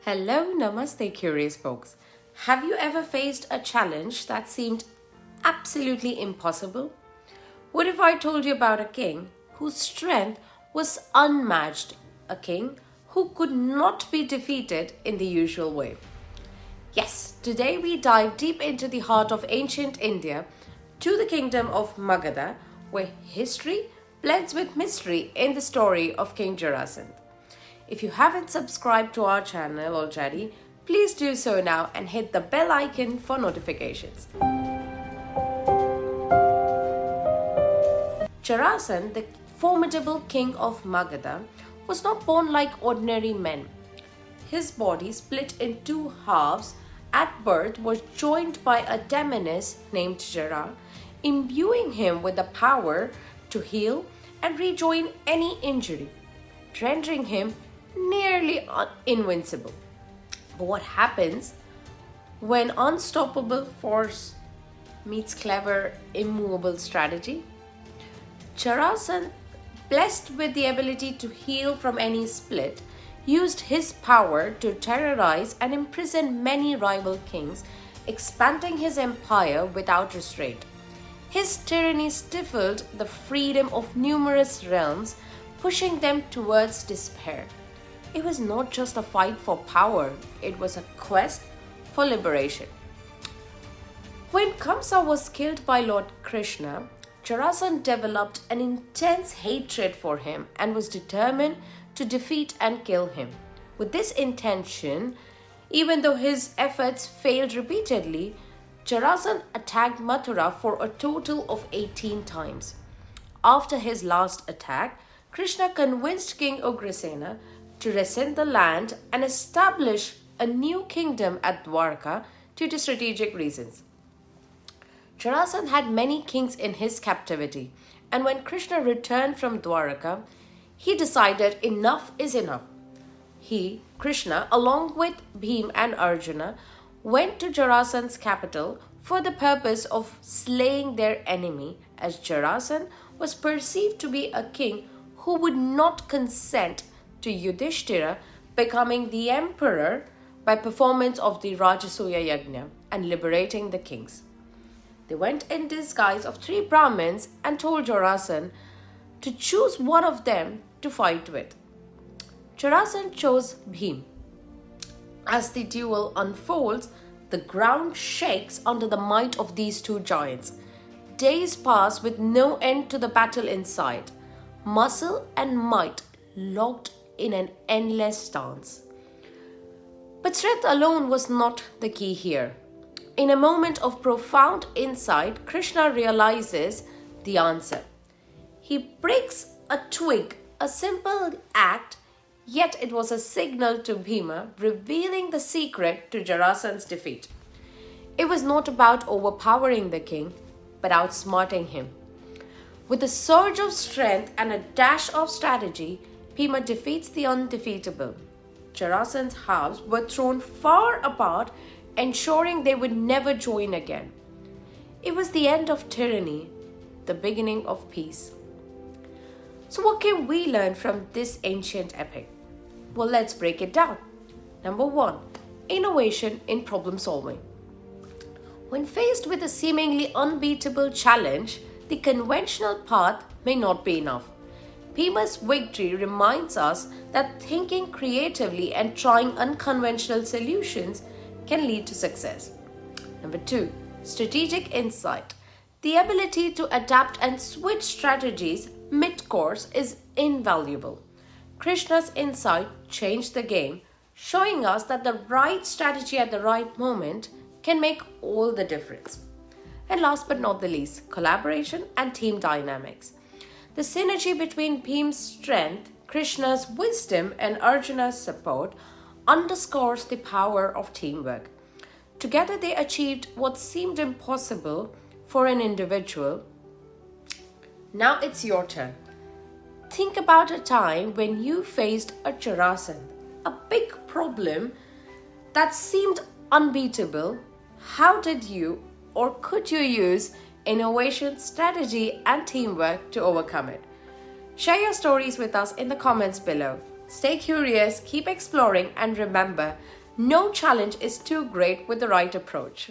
Hello, namaste, curious folks. Have you ever faced a challenge that seemed absolutely impossible? What if I told you about a king whose strength was unmatched, a king who could not be defeated in the usual way? Yes, today we dive deep into the heart of ancient India to the kingdom of Magadha, where history blends with mystery in the story of King Jarasandh. If you haven't subscribed to our channel already, please do so now and hit the bell icon for notifications. Jarasandh, the formidable king of Magadha, was not born like ordinary men. His body, split in two halves at birth, was joined by a demoness named Jara, imbuing him with the power to heal and rejoin any injury, rendering him nearly invincible. But what happens when unstoppable force meets clever, immovable strategy? Jarasandh, blessed with the ability to heal from any split, used his power to terrorize and imprison many rival kings, expanding his empire without restraint. His tyranny stifled the freedom of numerous realms, pushing them towards despair. It was not just a fight for power, it was a quest for liberation. When Kamsa was killed by Lord Krishna, Jarasandh developed an intense hatred for him and was determined to defeat and kill him. With this intention, even though his efforts failed repeatedly, Jarasandh attacked Mathura for a total of 18 times. After his last attack, Krishna convinced King Ugrasena to rescind the land and establish a new kingdom at Dwarka due to strategic reasons. Jarasandh had many kings in his captivity, and when Krishna returned from Dwarka, he decided enough is enough. He, Krishna, along with Bhim and Arjuna, went to Jarasandh's capital for the purpose of slaying their enemy, as Jarasandh was perceived to be a king who would not consent to Yudhishthira becoming the emperor by performance of the Rajasuya Yajna and liberating the kings. They went in disguise of 3 Brahmins and told Jarasandh to choose one of them to fight with. Jarasandh chose Bhim. As the duel unfolds, the ground shakes under the might of these 2 giants. Days pass with no end to the battle inside. Muscle and might locked in an endless dance. But strength alone was not the key here. In a moment of profound insight, Krishna realizes the answer. He breaks a twig, a simple act, yet it was a signal to Bhima, revealing the secret to Jarasandh's defeat. It was not about overpowering the king, but outsmarting him. With a surge of strength and a dash of strategy, Bhima defeats the undefeatable. Jarasandh's halves were thrown far apart, ensuring they would never join again. It was the end of tyranny, the beginning of peace. So what can we learn from this ancient epic? Well, let's break it down. Number 1, innovation in problem solving. When faced with a seemingly unbeatable challenge, the conventional path may not be enough. Bhima's victory reminds us that thinking creatively and trying unconventional solutions can lead to success. Number 2, strategic insight. The ability to adapt and switch strategies mid-course is invaluable. Krishna's insight changed the game, showing us that the right strategy at the right moment can make all the difference. And last but not the least, collaboration and team dynamics. The synergy between Bhim's strength, Krishna's wisdom, and Arjuna's support underscores the power of teamwork. Together they achieved what seemed impossible for an individual. Now it's your turn. Think about a time when you faced a Jarasandh, a big problem that seemed unbeatable. How did you or could you use innovation, strategy, and teamwork to overcome it? Share your stories with us in the comments below. Stay curious, keep exploring, and remember, no challenge is too great with the right approach.